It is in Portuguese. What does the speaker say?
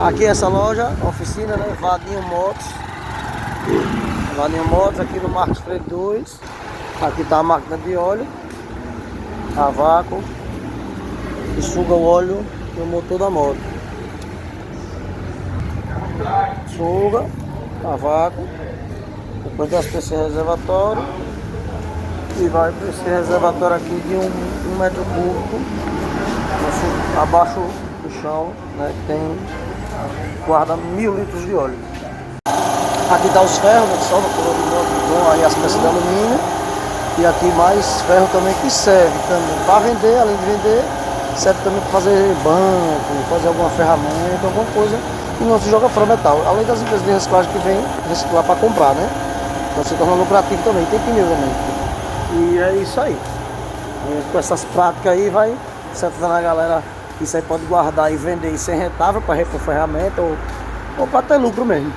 Aqui essa loja, oficina, né? Vadinho Motos. Vadinho Motos aqui no Marcos Freire 2. Aqui tá a máquina de óleo, a vácuo, que suga o óleo do motor da moto. Suga, a vácuo, depois desce para esse reservatório e vai para esse reservatório aqui de um metro cúbico, abaixo do chão, né? Que tem, guarda 1000 litros de óleo. Aqui tá os ferros, né, que só no color de moto, aí as peças de alumínio. E aqui mais ferro também que serve também para vender, além de vender, serve também para fazer banco, fazer alguma ferramenta, alguma coisa que não se joga fora metal. Além das empresas de reciclagem que vem reciclar para comprar, né? Então se torna lucrativo também, tem pneu também. E é isso aí. Com essas práticas aí vai certificando a galera, isso aí pode guardar e vender e ser rentável para repor ferramenta ou para ter lucro mesmo.